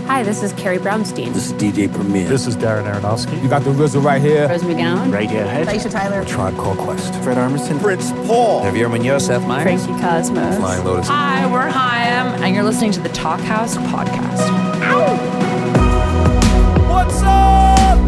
Hi, this is Carrie Brownstein. This is DJ Premier. This is Darren Aronofsky. You got the RZA right here. Rose McGowan. Radiohead. Aisha Tyler. Tribe Called Quest. Fred Armisen. Prince Paul. Javier Munoz. Seth Meyers. Frankie Cosmos. Flying Lotus. Hi, we're Chaim, and you're listening to the Talkhouse Podcast. Ow! What's up?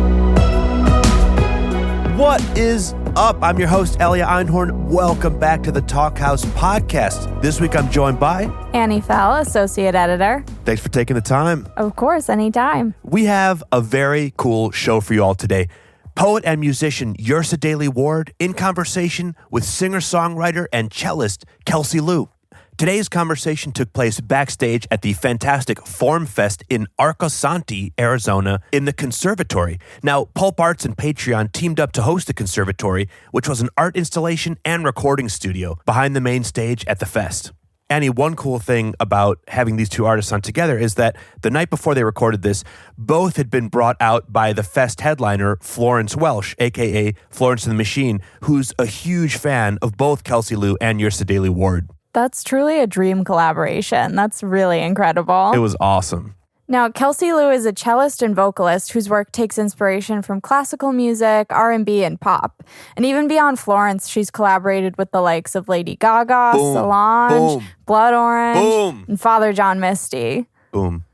What is up? I'm your host, Elia Einhorn. Welcome back to the Talkhouse Podcast. This week I'm joined by Annie Fell, Associate Editor. Thanks for taking the time. Of course, anytime. We have a very cool show for you all today. Poet and musician Yrsa Daley-Ward in conversation with singer-songwriter and cellist Kelsey Lu. Today's conversation took place backstage at the fantastic Form Fest in Arcosanti, Arizona, in the Conservatory. Now, Pulp Arts and Patreon teamed up to host the Conservatory, which was an art installation and recording studio behind the main stage at the fest. Annie, one cool thing about having these two artists on together is that the night before they recorded this, both had been brought out by the fest headliner, Florence Welsh, a.k.a. Florence and the Machine, who's a huge fan of both Kelsey Lu and Yrsa Daley-Ward. That's truly a dream collaboration. That's really incredible. It was awesome. Now, Kelsey Lu is a cellist and vocalist whose work takes inspiration from classical music, R&B, and pop. And even beyond Florence, she's collaborated with the likes of Lady Gaga, Boom. Solange, Boom. Blood Orange, Boom. and Father John Misty. Boom.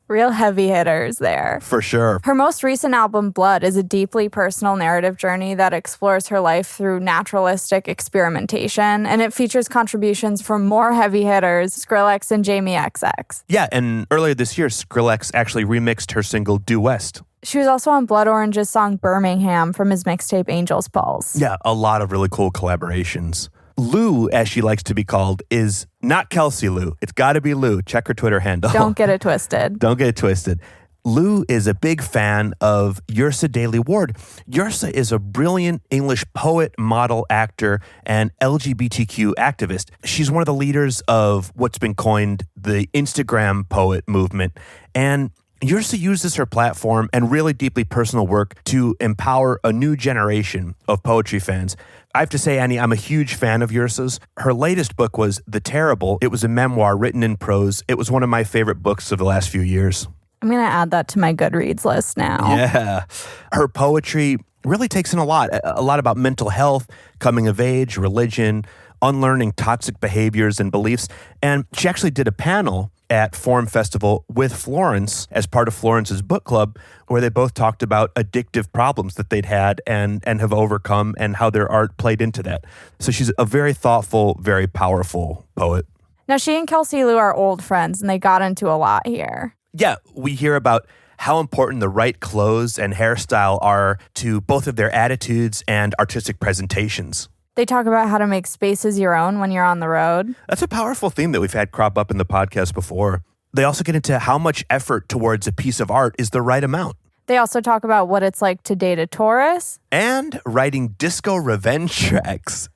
Real heavy hitters there. For sure. Her most recent album, Blood, is a deeply personal narrative journey that explores her life through naturalistic experimentation, and it features contributions from more heavy hitters, Skrillex and Jamie XX. Yeah, and earlier this year, Skrillex actually remixed her single Due West. She was also on Blood Orange's song Birmingham from his mixtape Angel's Pulse. Yeah, a lot of really cool collaborations. Lu, as she likes to be called, is not Kelsey Lu. It's got to be Lu. Check her Twitter handle. Don't get it twisted. Don't get it twisted. Lu is a big fan of Yrsa Daley-Ward. Yrsa is a brilliant English poet, model, actor, and LGBTQ activist. She's one of the leaders of what's been coined the Instagram poet movement. And Yrsa uses her platform and really deeply personal work to empower a new generation of poetry fans. I have to say, Annie, I'm a huge fan of Yrsa's. Her latest book was The Terrible. It was a memoir written in prose. It was one of my favorite books of the last few years. I'm going to add that to my Goodreads list now. Yeah. Her poetry really takes in a lot about mental health, coming of age, religion, unlearning toxic behaviors and beliefs. And she actually did a panel at Forum Festival with Florence as part of Florence's book club, where they both talked about addictive problems that they'd had and have overcome and how their art played into that. So she's a very thoughtful, very powerful poet. Now, she and Kelsey Lu are old friends, and they got into a lot here. Yeah, we hear about how important the right clothes and hairstyle are to both of their attitudes and artistic presentations. They talk about how to make spaces your own when you're on the road. That's a powerful theme that we've had crop up in the podcast before. They also get into how much effort towards a piece of art is the right amount. They also talk about what it's like to date a Taurus. And writing disco revenge tracks.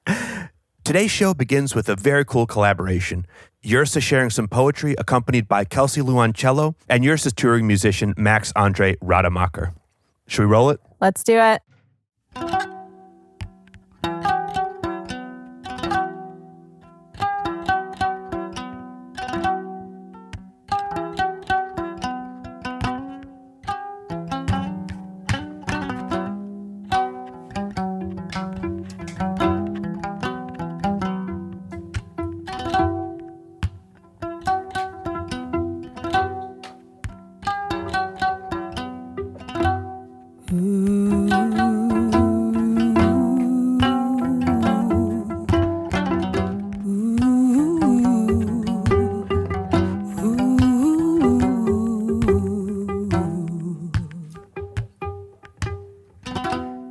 Today's show begins with a very cool collaboration. Yrsa sharing some poetry accompanied by Kelsey Lu on cello and Yrsa's touring musician Max Andre Rademacher. Should we roll it? Let's do it.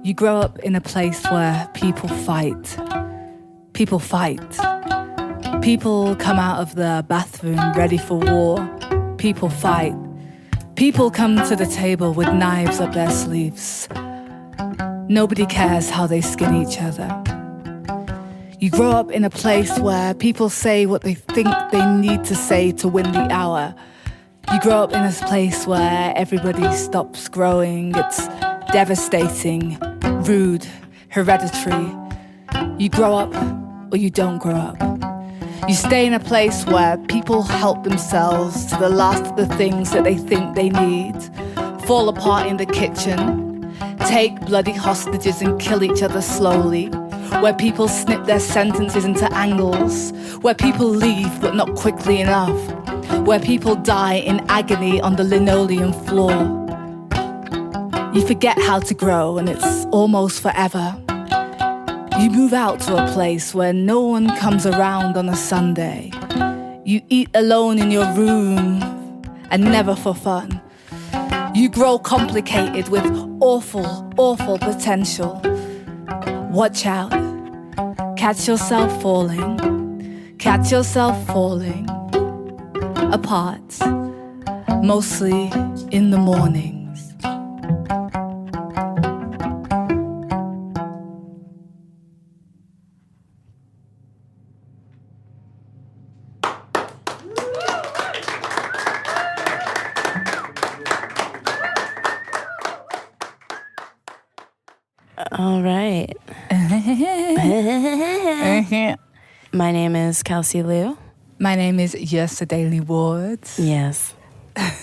You grow up in a place where people fight. People fight. People come out of the bathroom ready for war. People fight. People come to the table with knives up their sleeves. Nobody cares how they skin each other. You grow up in a place where people say what they think they need to say to win the hour. You grow up in a place where everybody stops growing. It's devastating, rude, hereditary. You grow up or you don't grow up. You stay in a place where people help themselves to the last of the things that they think they need, fall apart in the kitchen, take bloody hostages and kill each other slowly, where people snip their sentences into angles, where people leave but not quickly enough, where people die in agony on the linoleum floor. You forget how to grow and it's almost forever. You move out to a place where no one comes around on a Sunday. You eat alone in your room and never for fun. You grow complicated with awful, awful potential. Watch out. Catch yourself falling. Catch yourself falling. Apart. Mostly in the mornings. All right. My name is Kelsey Lu. My name is Yrsa Daley-Ward. Yes.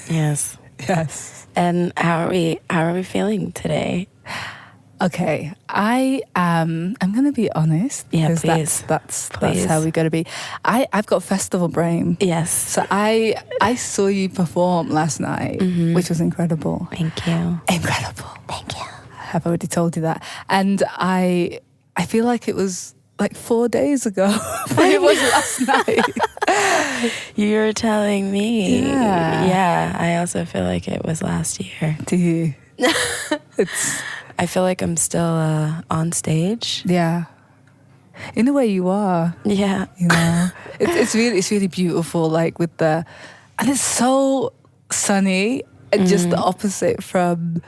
Yes. Yes. And how are we feeling today? Okay, I'm gonna be honest. Yeah, because please. That's Please. how we gotta be. I've got festival brain. Yes. So I saw you perform last night, which was incredible. Thank you. Incredible. Thank you. I've already told you that. And I feel like it was like 4 days ago, but it was last night. You're telling me. Yeah. Yeah. I also feel like it was last year. Do you? It's I feel like I'm still on stage. yeah. In a way, you are. Yeah. You know, it's really beautiful. Like with and it's so sunny and just the opposite from,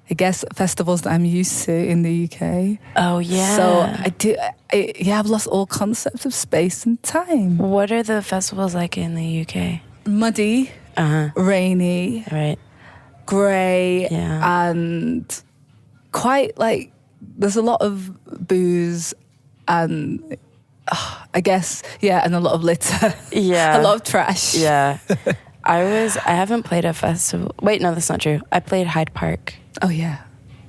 I guess, festivals that I'm used to in the UK. Oh, yeah. So I've lost all concepts of space and time. What are the festivals like in the UK? Muddy, rainy, Right. grey, Yeah. and quite like there's a lot of booze and I guess, and a lot of litter. Yeah. A lot of trash. Yeah. I haven't played a festival. Wait, no, that's not true. I played Hyde Park Oh yeah.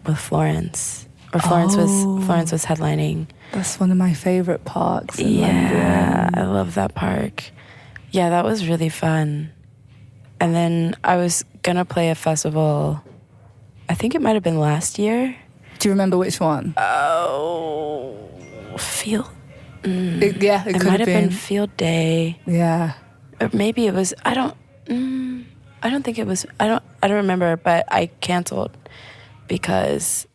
with Florence. Or Florence was headlining. That's one of my favorite parks in Yeah, London. I love that park. Yeah, that was really fun. And then I was gonna play a festival, I think it might have been last year. Do you remember which one? Oh, Field. It could might have been Field Day. Yeah. Or maybe it was, I don't think it was, I don't remember, but I canceled because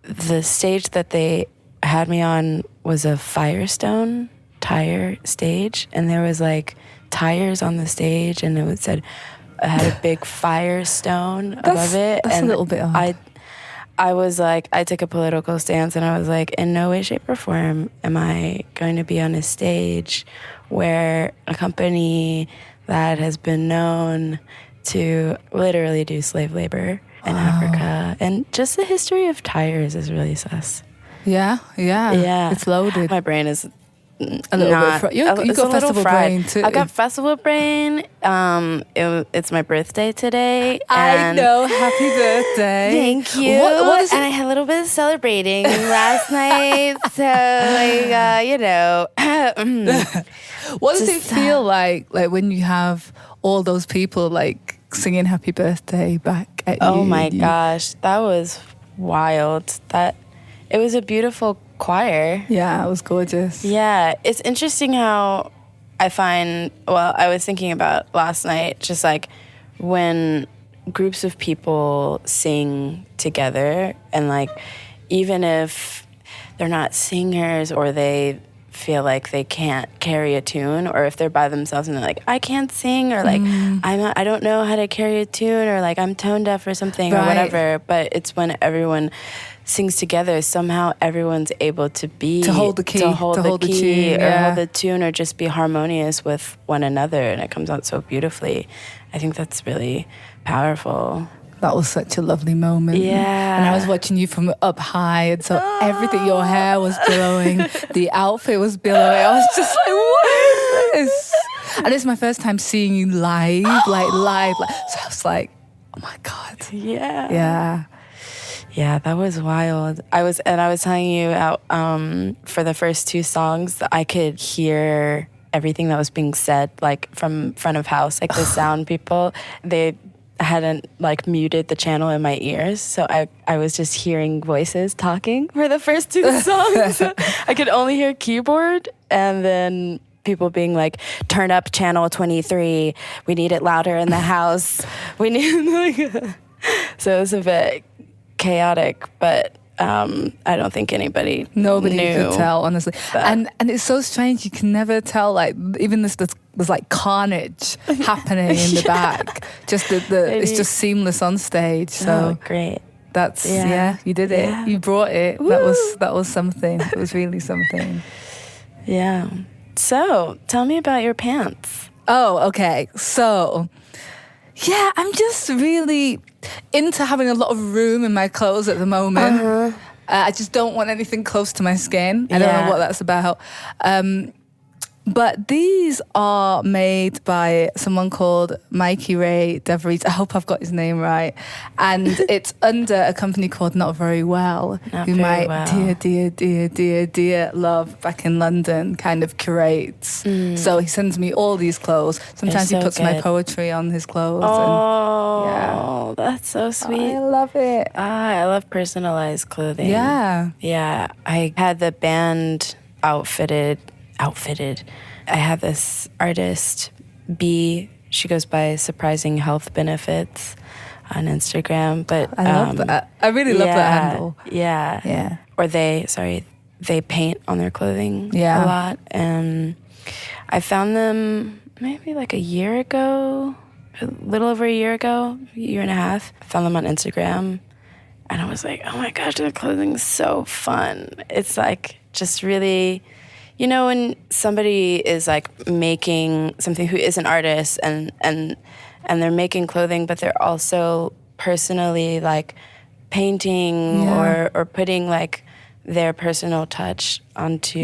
the stage that they had me on was a Firestone tire stage, and there was like tires on the stage, and it said, I had a big Firestone above it. That's and a little bit odd. I was like, I took a political stance, and I was like, in no way, shape, or form am I going to be on a stage where a company that has been known to literally do slave labor in Africa. And just the history of tires is really sus. Yeah. Yeah. It's loaded. My brain is A little bit. You it's got a little festival fried. brain too. I got festival brain. It's my birthday today. I and know. Happy birthday. Thank you. What is and I had a little bit of celebrating last night. So, What does it feel like when you have all those people like singing "Happy Birthday" back at you? Oh my gosh, that was wild. It was a beautiful choir. Yeah, it was gorgeous. Yeah, it's interesting how I was thinking about last night, just like when groups of people sing together, and like even if they're not singers or they feel like they can't carry a tune, or if they're by themselves and they're like, I can't sing, or like I don't know how to carry a tune, or like I'm tone deaf or something, or whatever. But it's when everyone sings together, somehow everyone's able to hold the key, to hold the key, tune, or hold the tune, or just be harmonious with one another, and it comes out so beautifully. I think that's really powerful. That was such a lovely moment. Yeah. And I was watching you from up high, and so everything, your hair was billowing, the outfit was billowing. I was just like, what is this? And it's my first time seeing you live, like live. So I was like, oh my God. Yeah. Yeah. Yeah, that was wild. I was telling you out for the first 2 songs, I could hear everything that was being said, like from front of house, like the sound people, they hadn't like muted the channel in my ears, so I was just hearing voices talking for the first 2 songs. I could only hear keyboard, and then people being like, turn up channel 23, we need it louder in the house, we need like so it was a bit chaotic, but I don't think nobody knew. Could tell, honestly. And it's so strange, you can never tell, like, even there's like carnage happening in the back. Just it's just seamless on stage. So great. That's you did it. Yeah. You brought it. Woo! That was something. It was really something. Yeah. So tell me about your pants. Oh, okay. So yeah, I'm just really into having a lot of room in my clothes at the moment. I just don't want anything close to my skin. I don't know what that's about. But these are made by someone called Mikey Ray DeVries. I hope I've got his name right. And it's under a company called Not Very Well, who my dear love back in London kind of curates. So he sends me all these clothes. Sometimes he puts my poetry on his clothes. Oh, that's so sweet. I love it. I love personalized clothing. Yeah. Yeah. I had the band outfitted. I have this artist, B. She goes by Surprising Health Benefits on Instagram. But I love that. I really love that handle. Yeah. Yeah. Or they paint on their clothing a lot. And I found them maybe like a year ago, a little over a year ago, a year and a half. I found them on Instagram. And I was like, oh my gosh, their clothing's so fun. It's like just really... You know, when somebody is like making something, who is an artist and they're making clothing, but they're also personally like painting or putting like their personal touch onto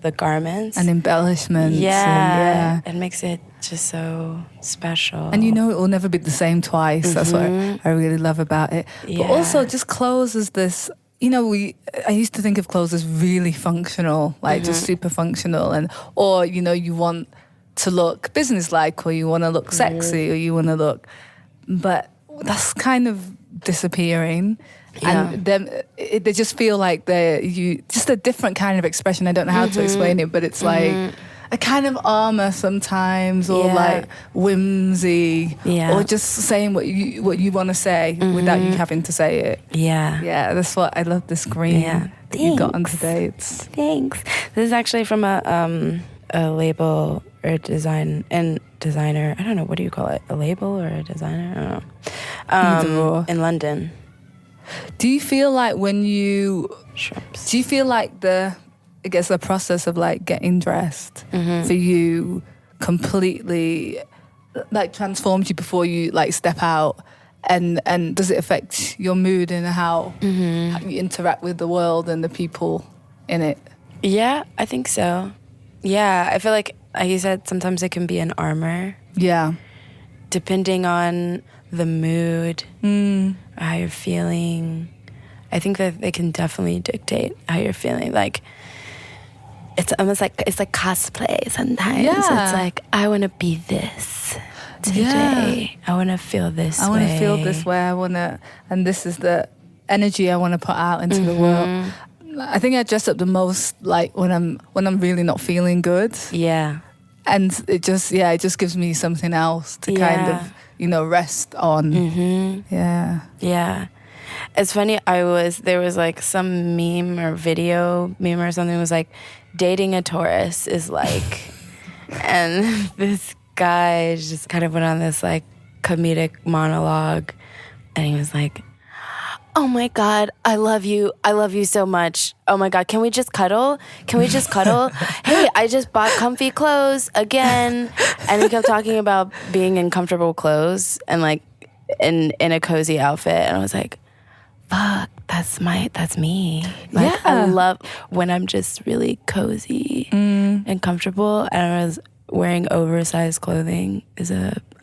the garments and embellishments. It makes it just so special. And you know, it will never be the same twice. That's what I really love about it. But also, just clothes as this. You know, I used to think of clothes as really functional, like just super functional, or you know, you want to look businesslike, or you want to look sexy, or you want to look, but that's kind of disappearing, and then they just feel like just a different kind of expression. I don't know how to explain it, but it's like a kind of armor sometimes, or like whimsy, or just saying what you want to say without you having to say it. Yeah, that's what I love. This green that you got on today. Thanks. This is actually from a label or designer. I don't know, what do you call it? A label or a designer? I don't know. In London. Do you feel like when you? Shrimps. Do you feel like the process of like getting dressed for you completely like transforms you before you like step out, and does it affect your mood and how you interact with the world and the people in it? Yeah, I think so. Yeah, I feel like you said, sometimes it can be an armor. Yeah. Depending on the mood, how you're feeling. I think that they can definitely dictate how you're feeling. Like, it's almost like it's like cosplay sometimes. Yeah. It's like, I want to be this today. I want to feel this way. I want to feel this way. And this is the energy I want to put out into the world. I think I dress up the most like when I'm really not feeling good. Yeah. And it just gives me something else to kind of, you know, rest on. Yeah. Yeah. It's funny, there was like some meme or something was like, dating a Taurus is like, and this guy just kind of went on this like comedic monologue, and he was like, oh my God, I love you so much. Oh my God, can we just cuddle? Hey, I just bought comfy clothes again. And he kept talking about being in comfortable clothes, and like, in a cozy outfit, and I was like, fuck, that's me. Like, I love when I'm just really cozy and comfortable, and I was wearing oversized clothing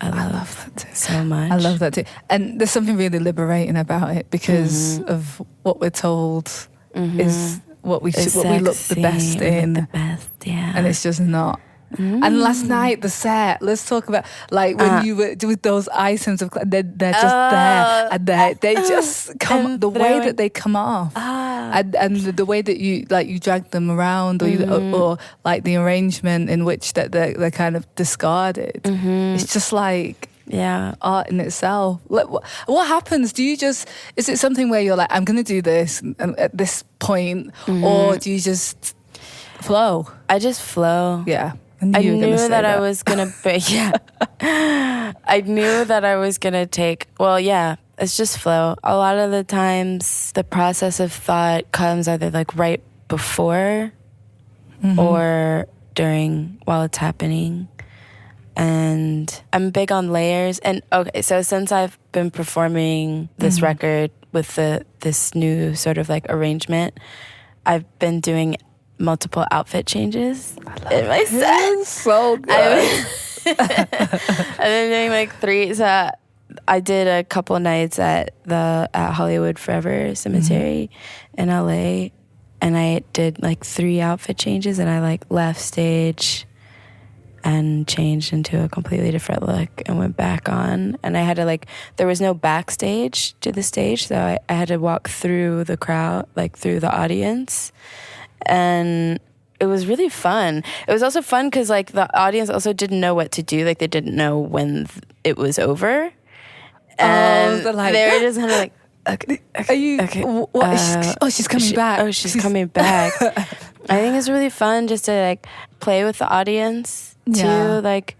I love that too. So much. I love that too. And there's something really liberating about it because of what we're told is what we look the best in. The best, yeah. And it's just not. And last night, the set, let's talk about, like, when you were with those items, they're just there, and they just come, the way that they come off, and the way that you drag them around, or like the arrangement in which that they're kind of discarded. It's just like, art in itself. Like, what happens? Is it something where you're like, I'm going to do this at this point, or do you just flow? I just flow. Yeah. I knew that I was gonna I knew that I was gonna take, it's just flow. A lot of the times the process of thought comes either like right before or during, while it's happening. And I'm big on layers. And okay, so since I've been performing this record with this new sort of like arrangement, I've been doing multiple outfit changes in my set. So good. I've been doing like 3. So I did a couple nights at Hollywood Forever Cemetery in LA, and I did like 3 outfit changes, and I like left stage and changed into a completely different look and went back on. And I had to there was no backstage to the stage, so I had to walk through the crowd, like through the audience. And it was really fun. It was also fun because like the audience also didn't know what to do. Like they didn't know when it was over, and they were just kind of like, okay, are you? Okay, she's coming back. Oh, she's coming back. I think it's really fun just to like play with the audience to like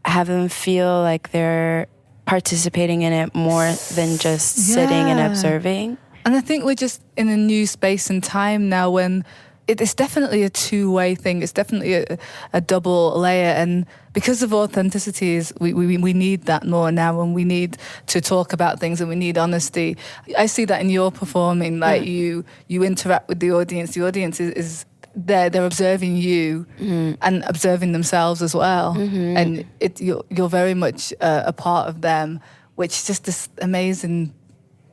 have them feel like they're participating in it more than just sitting and observing. And I think we're just in a new space and time now when it's definitely a two-way thing. It's definitely a double layer. And because of authenticity, we need that more now, and we need to talk about things, and we need honesty. I see that in your performing, like you interact with the audience. The audience is they're observing you and observing themselves as well. And you're very much a part of them, which is just this amazing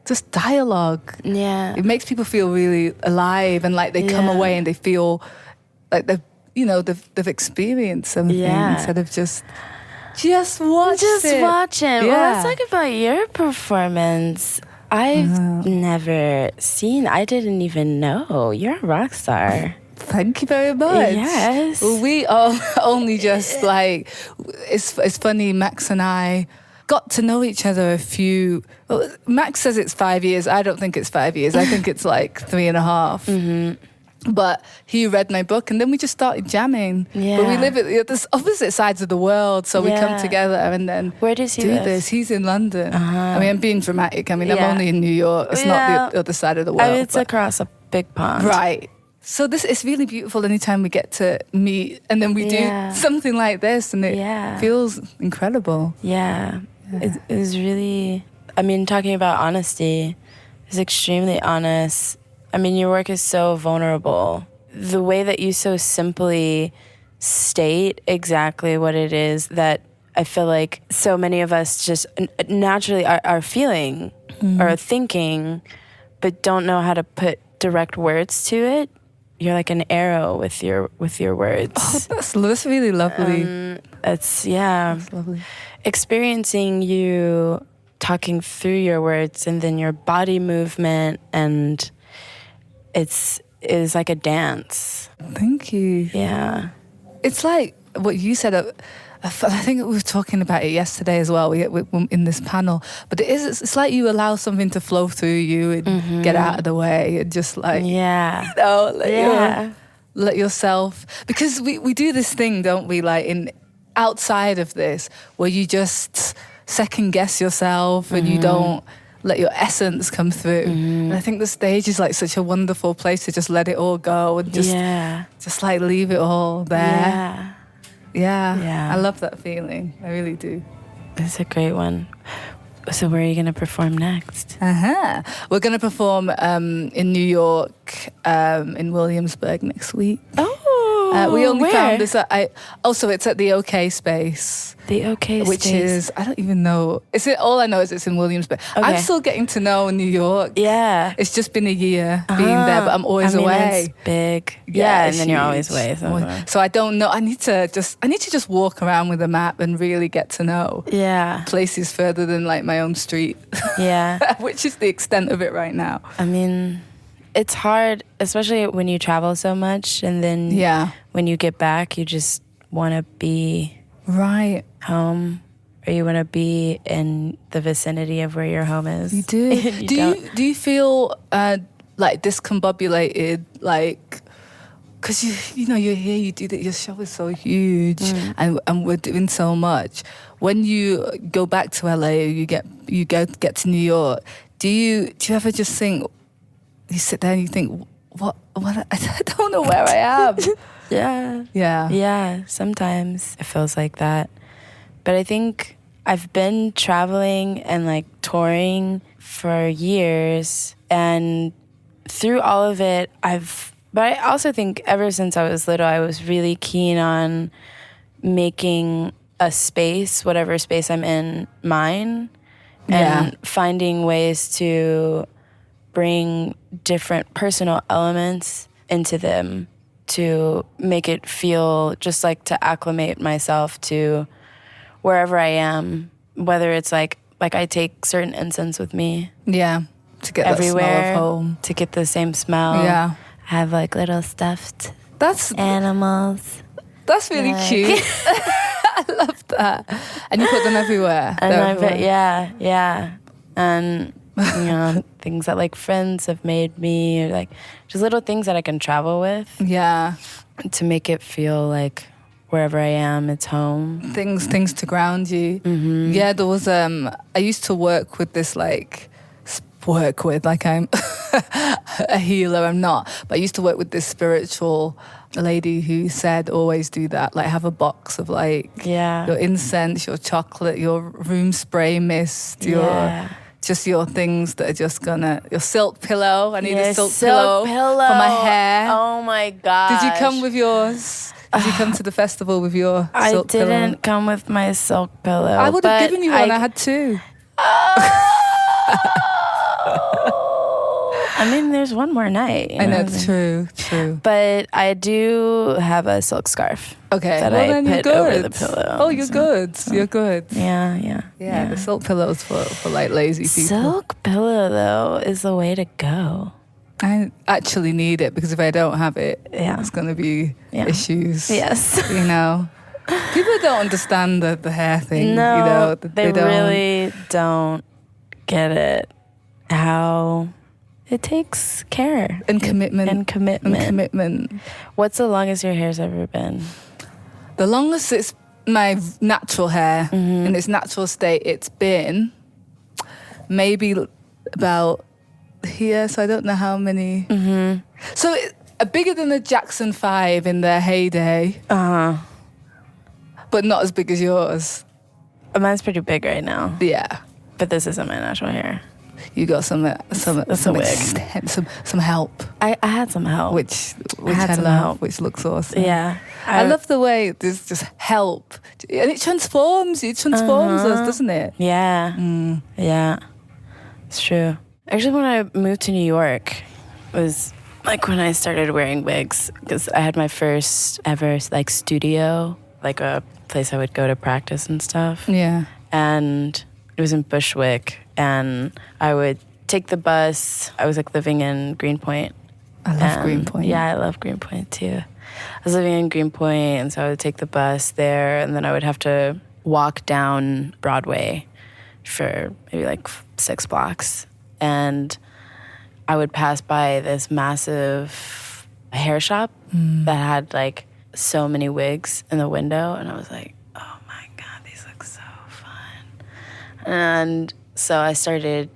just dialogue. Yeah. It makes people feel really alive, and like they come away and they feel like they've experienced something instead of just watching. Yeah. Well, let's talk about your performance. I've never seen, I didn't even know. You're a rock star. Thank you very much. Yes. Well, we all only just like, it's funny, Max and I got to know each other Max says it's 5 years. I don't think it's 5 years. I think it's like 3.5. But he read my book, and then we just started jamming. Yeah. But we live at the opposite sides of the world, so we come together and then where does he do live? this. He's in London. I mean, I'm being dramatic. I mean, I'm only in New York. It's not the other side of the world. I mean, it's across a big pond. Right. So it's really beautiful anytime we get to meet, and then we do something like this, and it feels incredible. Yeah. It was really, I mean, talking about honesty, it's extremely honest. I mean, your work is so vulnerable. The way that you so simply state exactly what it is that I feel like so many of us just naturally are feeling or thinking, but don't know how to put direct words to it. You're like an arrow with your words. Oh, that's really lovely. That's lovely. Experiencing you talking through your words and then your body movement, and it is like a dance. Thank you. Yeah. It's like what you said. I think we were talking about it yesterday as well. We in this panel, but it's like you allow something to flow through you and get out of the way, and just like let yourself, because we do this thing, don't we? Like in outside of this, where you just second guess yourself and you don't let your essence come through. And I think the stage is like such a wonderful place to just let it all go and just like leave it all there. Yeah. I love that feeling. I really do. It's a great one. So where are you going to perform next? We're going to perform in New York, in Williamsburg next week. We only found this. So it's at the OK Space. The OK which Space. Is, I don't even know. All I know is it's in Williamsburg. Okay. I'm still getting to know New York. Yeah. It's just been a year being there, but I'm always away. It's big. Yeah, and then you're always away. So I don't know. I need to just walk around with a map and really get to know places further than like my own street. Yeah. Which is the extent of it right now. I mean, it's hard, especially when you travel so much, and then when you get back, you just want to be home, or you want to be in the vicinity of where your home is. You do. Do you feel like discombobulated, like? Because you're here, you do that. Your show is so huge, and we're doing so much. When you go back to LA, or you get to New York, do you ever just think? You sit there and you think, what? I don't know where I am. Yeah. Sometimes it feels like that, but I think I've been traveling and like touring for years, and through all of it, But I also think ever since I was little, I was really keen on making a space, whatever space I'm in, mine, and finding ways to bring different personal elements into them to make it feel just like to acclimate myself to wherever I am, whether it's like I take certain incense with me. Yeah, to get everywhere, that smell of home. To get the same smell. Yeah. I have like little stuffed animals. That's really cute. I love that. And you put them everywhere. And and things that like friends have made me, or like just little things that I can travel with. Yeah. To make it feel like wherever I am, it's home. Things to ground you. Mm-hmm. Yeah, there was I used to work with this like I'm a healer. I'm not, but I used to work with this spiritual lady who said always do that, like have a box of like your incense, your chocolate, your room spray mist, your things that are just gonna, your silk pillow. I need a silk pillow for my hair. Oh my God. Did you come with yours? Did you come to the festival with your silk pillow? I didn't come with my silk pillow. I would have given you one. I had two. I mean, there's one more night. I know, it's true. But I do have a silk scarf. Okay, that I put over the pillow. Oh, you're good. You're good. Yeah. The silk pillow's for like lazy people. Silk pillow, though, is the way to go. I actually need it, because if I don't have it, it's going to be issues. Yes. People don't understand the hair thing. No, they really don't get it. How it takes care and commitment. What's the longest your hair's ever been? The longest it's my natural hair in its natural state. It's been maybe about here, so I don't know how many. Mm-hmm. So bigger than the Jackson 5 in their heyday. But not as big as yours. Mine's pretty big right now. Yeah, but this isn't my natural hair. You got some wig. Some help. I had some help, which I love, which looks awesome. Yeah, I love the way there's just help, and it transforms. It transforms us, doesn't it? Yeah, yeah, it's true. Actually, when I moved to New York, was like when I started wearing wigs, because I had my first ever like studio, like a place I would go to practice and stuff. Yeah, and it was in Bushwick, and I would take the bus. I was like living in Greenpoint. I love Greenpoint. Yeah, I love Greenpoint too. I was living in Greenpoint, and so I would take the bus there, and then I would have to walk down Broadway for maybe like 6 blocks. And I would pass by this massive hair shop that had like so many wigs in the window, and I was like, oh my God, these look so fun. And so I started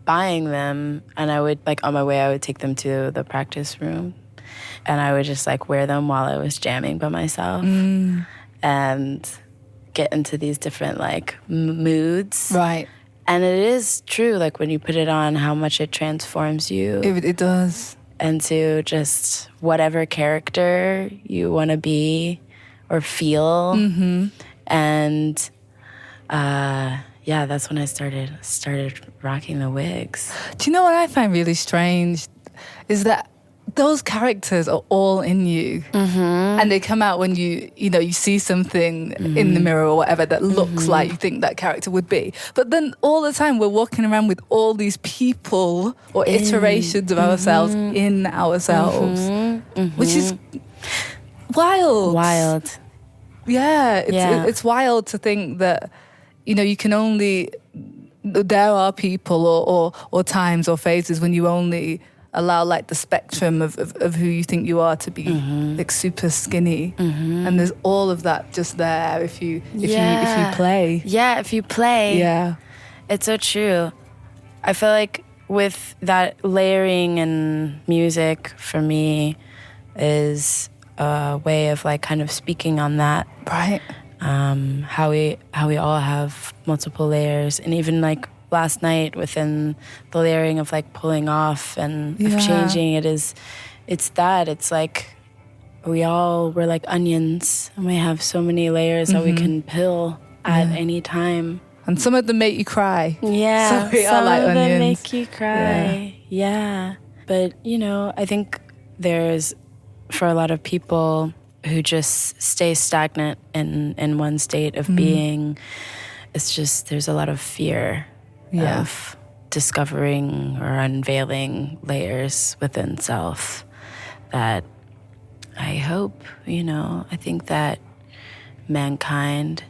buying them, and I would, like, on my way, I would take them to the practice room, and I would just like wear them while I was jamming by myself and get into these different like moods. Right. And it is true, like when you put it on, how much it transforms you. It does. Into just whatever character you want to be or feel. Mm-hmm. And that's when I started rocking the wigs. Do you know what I find really strange? Is that those characters are all in you, and they come out when you see something in the mirror or whatever that looks like you think that character would be. But then all the time we're walking around with all these people or iterations of ourselves in ourselves, which is wild. Wild. Yeah, it's wild to think that you can only. There are people or times or phases when you only allow like the spectrum of who you think you are to be like super skinny, and there's all of that just there if you play. Yeah, if you play. Yeah, it's so true. I feel like with that layering in music for me is a way of like kind of speaking on that. Right. How we all have multiple layers, and even like last night within the layering of like pulling off and of changing, it's like we're like onions, and we have so many layers that we can peel at any time. And some of them make you cry. Yeah, so some like of them onions. make you cry. Yeah. But I think there's, for a lot of people who just stay stagnant in one state of being, it's just there's a lot of fear of discovering or unveiling layers within self that I hope, I think that mankind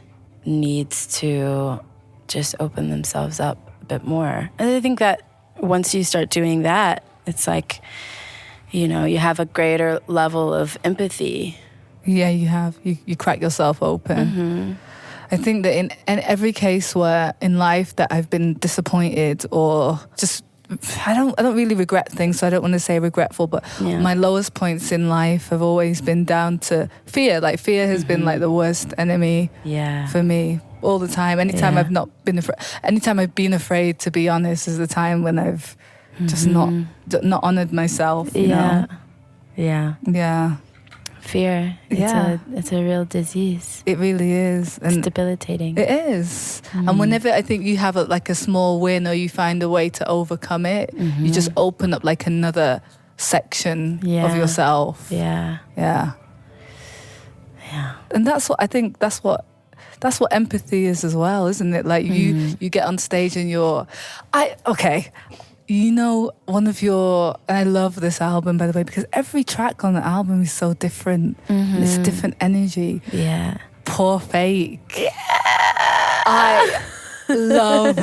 needs to just open themselves up a bit more. And I think that once you start doing that, it's like, you have a greater level of empathy. Yeah, you have. You crack yourself open. I think that in every case where in life that I've been disappointed or just I don't really regret things, so I don't want to say regretful, but my lowest points in life have always been down to fear. Like fear has been like the worst enemy for me all the time. Anytime I've not been afraid, anytime I've been afraid, to be honest, is the time when I've just not honored myself. You know? Yeah. Fear. It's a real disease. It really is. And it's debilitating. It is. And whenever I think you have a small win or you find a way to overcome it, you just open up like another section of yourself. Yeah. And that's what I think. That's what empathy is as well, isn't it? Like you get on stage and one of your, and I love this album, by the way, because every track on the album is so different. It's a different energy. Yeah. Poor Fake. Yeah. I love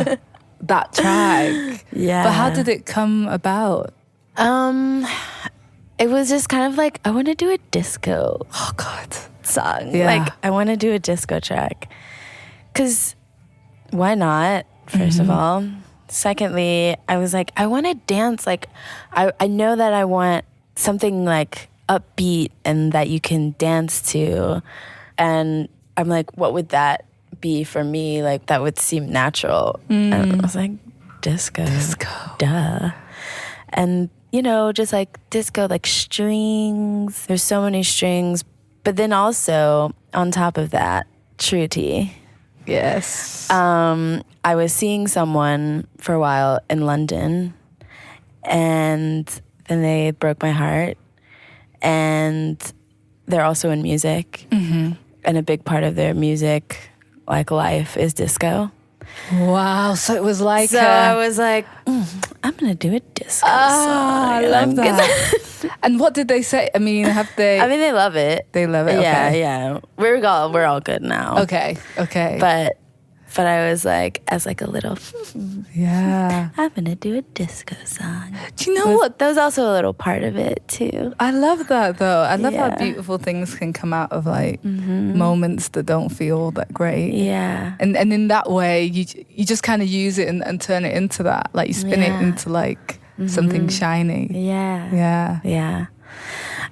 that track. Yeah. But how did it come about? It was just kind of like, I want to do a disco song. Yeah. Like, I want to do a disco track. Because why not, first of all? Secondly, I was like, I want to dance. Like, I know that I want something like upbeat and that you can dance to. And I'm like, what would that be for me? Like, that would seem natural. And I was like, disco. Duh. And, just like disco, like strings. There's so many strings. But then also, on top of that, Truity. Yes. I was seeing someone for a while in London, and then they broke my heart. And they're also in music, and a big part of their music, like life, is disco. Wow! So it was like. So I was like, I'm gonna do a disco song. I love that. And what did they say? I mean, have they? I mean, they love it. They love it. Okay. Yeah. We're all good now. Okay. But I was like, as like a little, I'm gonna do a disco song. Do you know what? That was also a little part of it too. I love that though. I love how beautiful things can come out of like moments that don't feel that great. Yeah. And in that way, you just kind of use it and turn it into that. Like you spin it into like something shiny. Yeah.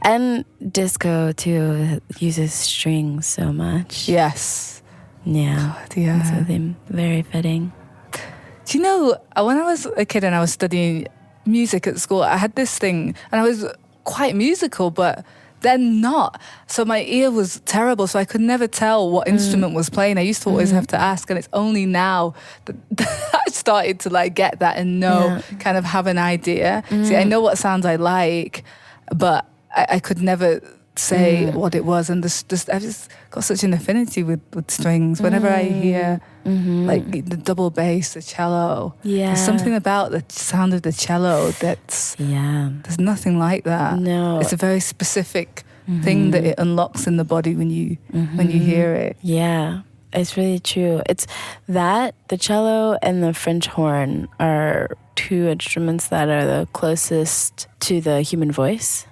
And disco too uses strings so much. Yes. Yeah. God, yeah. So they're very fitting. Do Do you know, when I was a kid and I was studying music at school, I had this thing, and I was quite musical, but then not. So my ear was terrible, so I could never tell what instrument was playing. I used to always have to ask, and it's only now that I started to like get that and know, kind of have an idea. See, I know what sounds I like, but I could never say what it was. And I've just got such an affinity with strings. Whenever I hear like the double bass, the cello, there's something about the sound of the cello that's there's nothing like that. No, it's a very specific thing that it unlocks in the body when you hear it. Yeah, it's really true. It's that the cello and the French horn are two instruments that are the closest to the human voice.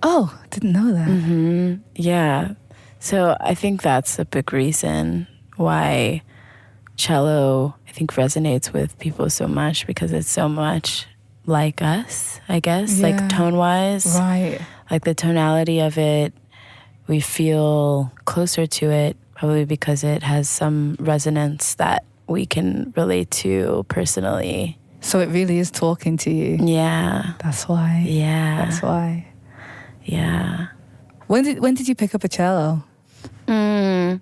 Oh, didn't know that. Yeah. So I think that's a big reason why cello, I think, resonates with people so much, because it's so much like us, I guess, like tone-wise. Right. Like the tonality of it, we feel closer to it, probably because it has some resonance that we can relate to personally. So it really is talking to you. Yeah. That's why. Yeah. That's why. Yeah. When did you pick up a cello? I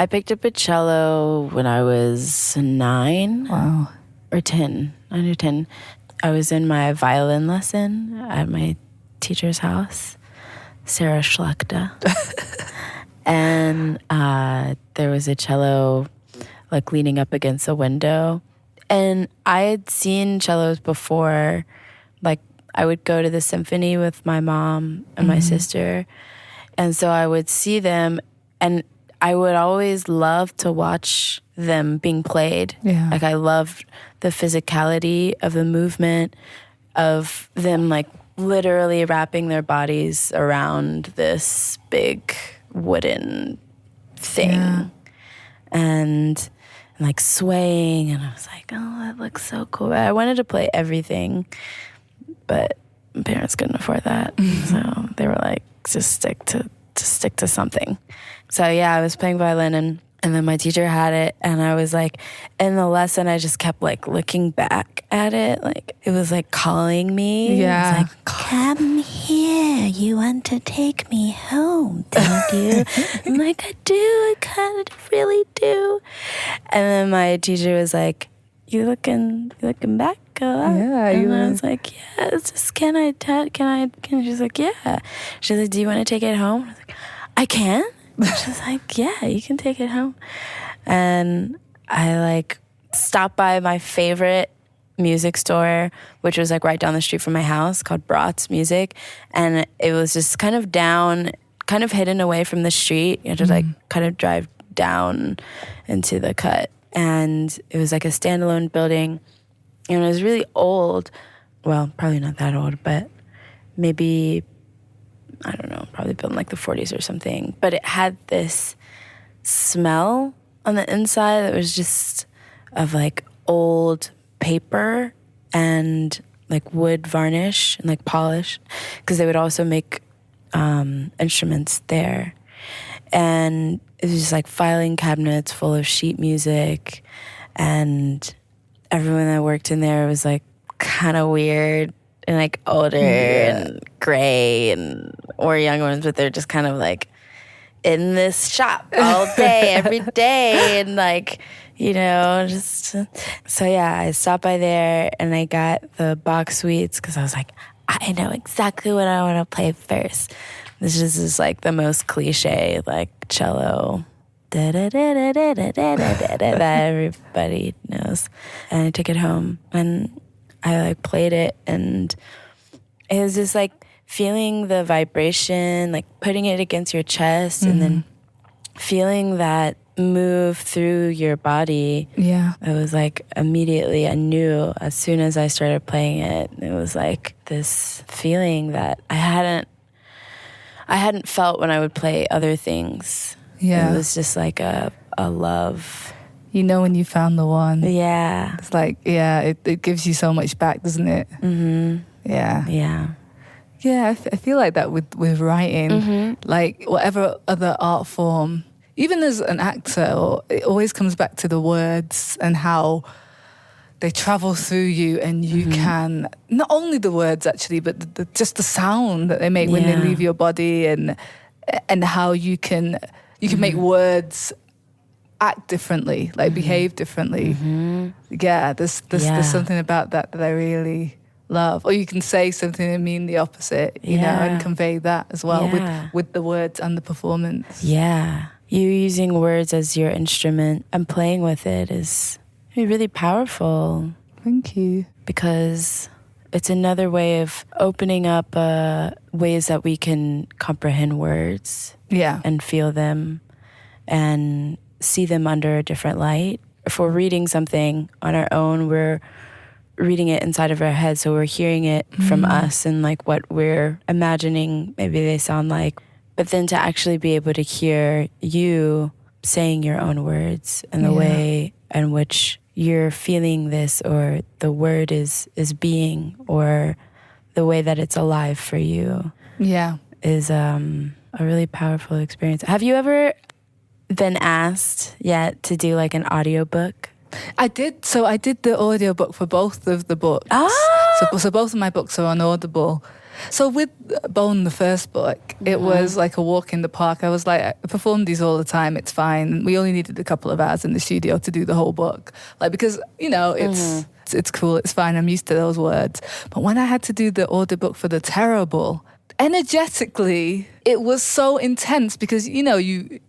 picked up a cello when I was 9. Wow. Or 10. 9 or 10. I was in my violin lesson at my teacher's house, Sarah Schlechter. And there was a cello like leaning up against a window. And I had seen cellos before. Like, I would go to the symphony with my mom and my sister. And so I would see them, and I would always love to watch them being played. Yeah. Like, I loved the physicality of the movement, of them like literally wrapping their bodies around this big wooden thing. And like swaying, and I was like, oh, that looks so cool. I wanted to play everything, but my parents couldn't afford that. So they were like, just stick to something. So yeah, I was playing violin, and then my teacher had it, and I was like, in the lesson, I just kept like looking back at it. Like, it was like calling me. Yeah. It was like, come here, you want to take me home, don't you? I'm like, I do, I kind of really do. And then my teacher was like, you looking back? Yeah, and I was like, yeah, it's just, can I? She's like, yeah. She's like, do you want to take it home? I was like, I can. She's like, yeah, you can take it home. And I like stopped by my favorite music store, which was like right down the street from my house, called Bratz Music. And it was just kind of down, kind of hidden away from the street. You had to like kind of drive down into the cut. And it was like a standalone building. And it was really old. Well, probably not that old, but maybe, I don't know, probably built in like the 40s or something. But it had this smell on the inside that was just of like old paper and like wood varnish and like polish, because they would also make instruments there. And it was just like filing cabinets full of sheet music, and everyone that worked in there was like kind of weird and like older and gray, and or young ones, but they're just kind of like in this shop all day, every day, and like, you know, just so yeah. I stopped by there and I got the box suites because I was like, I know exactly what I want to play first. This is like the most cliche like cello that everybody knows. And I took it home and I like played it, and it was just like feeling the vibration, like putting it against your chest, and then feeling that move through your body. Yeah. It was like immediately I knew as soon as I started playing it, it was like this feeling that I hadn't felt when I would play other things. Yeah. It was just like a love. You know when you found the one. Yeah. It's like, yeah, it gives you so much back, doesn't it? Mm-hmm. Yeah. Yeah. Yeah, I feel like that with writing. Mm-hmm. Like whatever other art form, even as an actor, it always comes back to the words and how they travel through you, and you can, not only the words actually, but just the sound that they make when they leave your body, and how you can make words act differently, like behave differently. Yeah, there's something about that I really love. Or you can say something and mean the opposite, you know, and convey that as well with the words and the performance. Yeah. You using words as your instrument and playing with it is really powerful. Thank you. Because it's another way of opening up ways that we can comprehend words. Yeah. And feel them and see them under a different light. If we're reading something on our own, we're reading it inside of our head, so we're hearing it from us and like what we're imagining maybe they sound like. But then to actually be able to hear you saying your own words and the way in which you're feeling this, or the word is being, or the way that it's alive for you, is a really powerful experience. Have you ever been asked yet to do like an audiobook? I did. So I did the audiobook for both of the books. So both of my books are on Audible. So with Bone, the first book, it was like a walk in the park. I was like, I perform these all the time. It's fine. We only needed a couple of hours in the studio to do the whole book. Like, because, you know, it's cool. It's fine. I'm used to those words. But when I had to do the audiobook for The Terrible, energetically, it was so intense because, you know,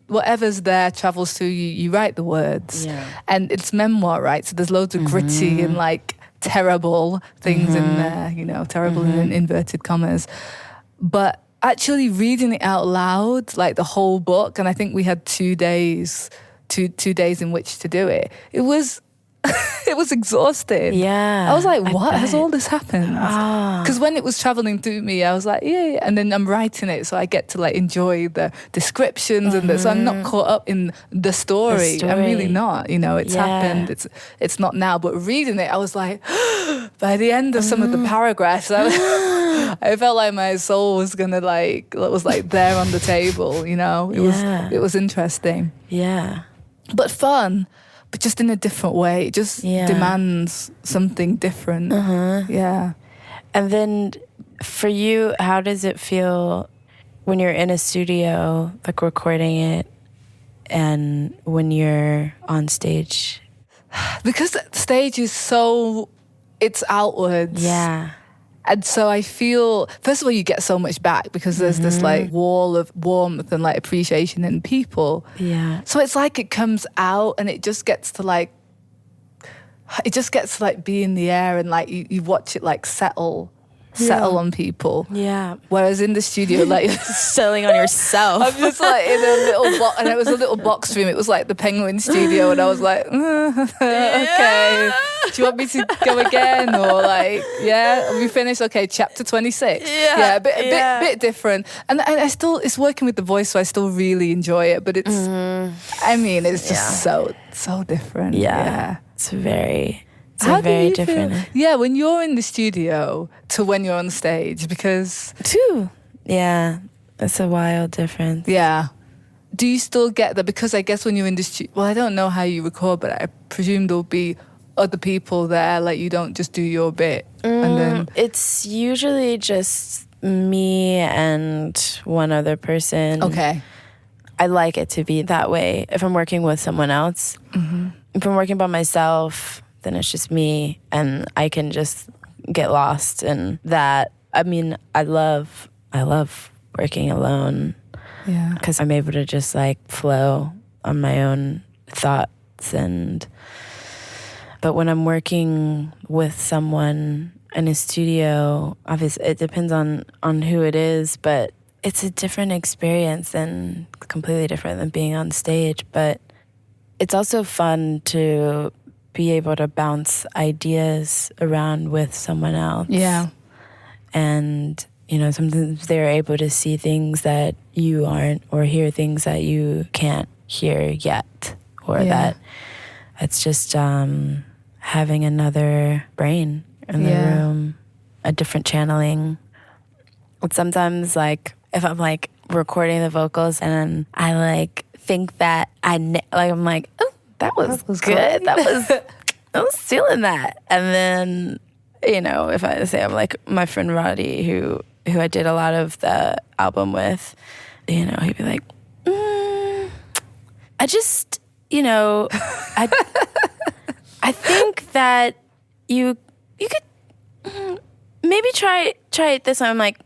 whatever's there travels through you. You write the words, and it's memoir, right? So there's loads of gritty and like terrible things in there, you know, terrible in inverted commas. But actually reading it out loud, like the whole book, and I think we had 2 days, two days in which to do it. It was. It was exhausting. Yeah. I was like, what has all this happened? Because when it was traveling through me, I was like, yeah. And then I'm writing it, so I get to like enjoy the descriptions and so I'm not caught up in the story. I'm really not. You know, it's happened. It's not now. But reading it, I was like, by the end of some of the paragraphs, I felt like my soul was gonna was there on the table. You know, it was interesting. Yeah. But fun. But just in a different way. It just demands something different. Yeah. And then for you, how does it feel when you're in a studio, like recording it, and when you're on stage? Because stage is it's outwards. Yeah. And so I feel, first of all, you get so much back because there's this like wall of warmth and like appreciation in people. Yeah. So it's like it comes out and it just gets to be in the air, and like you watch it like settle on people. Yeah. Whereas in the studio, like settling on yourself. I'm just like in a little box, and it was a little box room. It was like the Penguin studio, and I was like, okay, do you want me to go again, or like, are we finished? Okay, chapter 26. A bit different, and I still, it's working with the voice, so I still really enjoy it. But it's, I mean, it's just so different. Yeah. It's very. How do you different. Feel? Yeah, when you're in the studio to when you're on stage, because it's a wild difference. Yeah. Do you still get that? Because I guess when you're in the studio, well, I don't know how you record, but I presume there'll be other people there, like you don't just do your bit. And then it's usually just me and one other person. Okay. I like it to be that way. If I'm working with someone else, if I'm working by myself, then it's just me, and I can just get lost in that. I mean, I love working alone. Yeah. Because I'm able to just like flow on my own thoughts. But when I'm working with someone in a studio, obviously it depends on who it is, but it's a different experience and completely different than being on stage. But it's also fun to be able to bounce ideas around with someone else. Yeah. And, you know, sometimes they're able to see things that you aren't, or hear things that you can't hear yet. Or that it's just having another brain in the room, a different channeling. But sometimes, like, if I'm, like, recording the vocals and I, like, think that I'm like, oh, that was good. That was was feeling that. And then, you know, if I say I'm like my friend Roddy, who I did a lot of the album with, you know, he'd be like, I just, you know, I think that you could maybe try it this time. I'm like,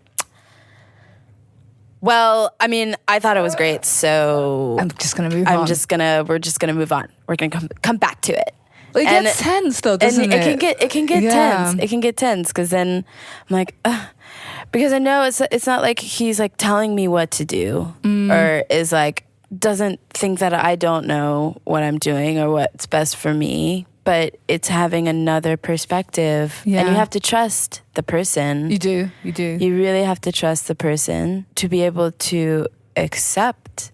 well, I mean, I thought it was great, so I'm just gonna move on. we're just gonna move on. We're gonna come back to it. Well, it gets tense though, doesn't it? It can get tense. It can get tense because then I'm like, because I know it's not like he's like telling me what to do or is like doesn't think that I don't know what I'm doing or what's best for me. But it's having another perspective. Yeah. And you have to trust the person. You do. You really have to trust the person to be able to accept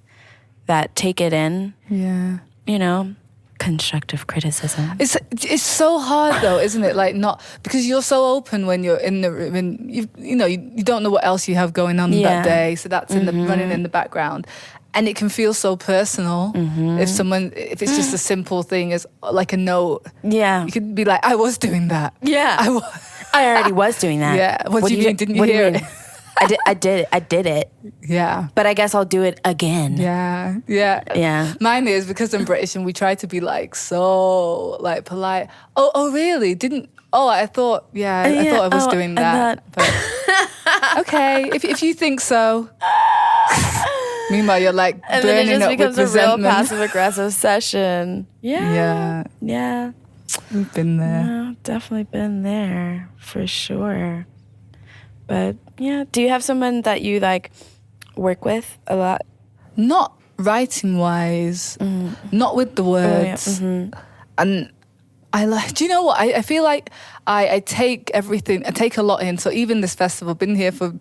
that, take it in. Yeah. You know, constructive criticism. It's so hard though, isn't it? Like not because you're so open when you're in the room and you don't know what else you have going on that day. So that's in the running in the background. And it can feel so personal if it's just a simple thing as like a note. Yeah. You could be like, I was doing that. Yeah. I already was doing that. Yeah. What do you mean? Didn't you hear it? I did it. Yeah. But I guess I'll do it again. Yeah. Mine is because I'm British and we try to be like so like polite. Oh really? I thought I was doing that. But, okay, if you think so. Meanwhile, you're like and burning then it just up becomes with a real resentment. passive-aggressive session. Yeah. We've been there. Yeah, definitely been there for sure. But yeah, do you have someone that you like work with a lot? Not writing-wise, not with the words, and I like. Do you know what? I feel like I take everything. I take a lot in. So even this festival, been here for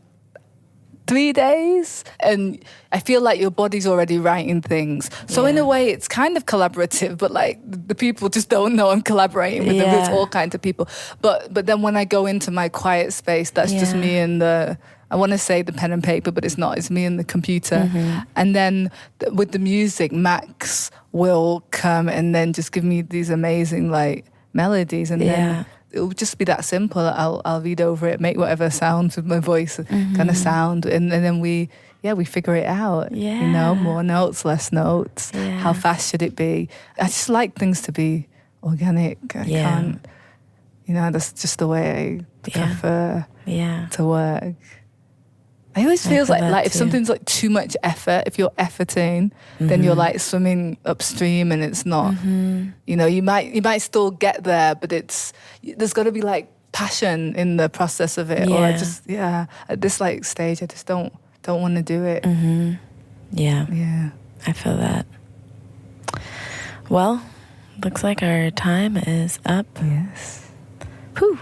3 days, and I feel like your body's already writing things. So in a way, it's kind of collaborative, but like the people just don't know I'm collaborating with them. It's all kinds of people. But then when I go into my quiet space, that's just me and I want to say the pen and paper, but it's not. It's me and the computer. And then with the music, Max will come and then just give me these amazing like melodies, and then it'll just be that simple. I'll read over it, make whatever sounds with my voice kind of sound, and then we figure it out. You know, more notes, less notes. How fast should it be? I just like things to be organic. I can't. You know, that's just the way I prefer to work. I always feel like if something's like too much effort, if you're efforting, then you're like swimming upstream and it's not, you know, you might still get there, but there's got to be like passion in the process of it. Or I just, at this like stage, I just don't want to do it. Yeah. I feel that. Well, looks like our time is up. Yes. Whew.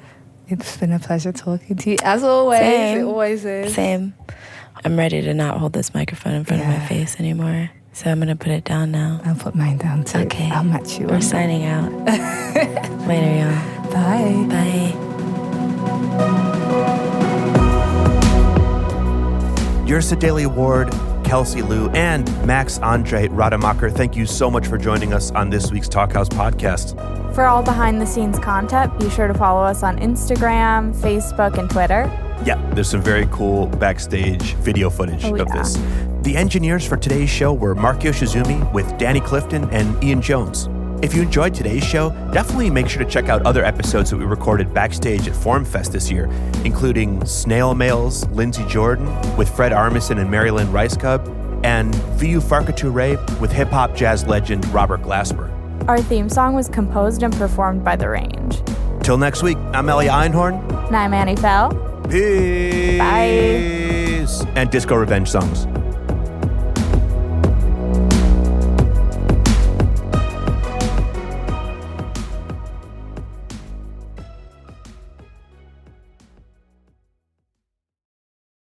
It's been a pleasure talking to you, as always. Same. It always is. Same. I'm ready to not hold this microphone in front of my face anymore. So I'm going to put it down now. I'll put mine down too. Okay. I'll match you. We're signing out. Later, y'all. Bye. Bye. Yrsa Daley-Ward, Kelsey Lu, and Max Andre Rademacher, thank you so much for joining us on this week's Talkhouse Podcast. For all behind-the-scenes content, be sure to follow us on Instagram, Facebook, and Twitter. Yeah, there's some very cool backstage video footage of this. The engineers for today's show were Mark Yoshizumi with Danny Clifton and Ian Jones. If you enjoyed today's show, definitely make sure to check out other episodes that we recorded backstage at Formfest this year, including Snail Mail's Lindsey Jordan with Fred Armisen and Marilyn Rajskub, and Vieux Farka Touré with hip-hop jazz legend Robert Glasper. Our theme song was composed and performed by The Range. Till next week, I'm Ellie Einhorn. And I'm Annie Fell. Peace. Bye. And Disco Revenge songs.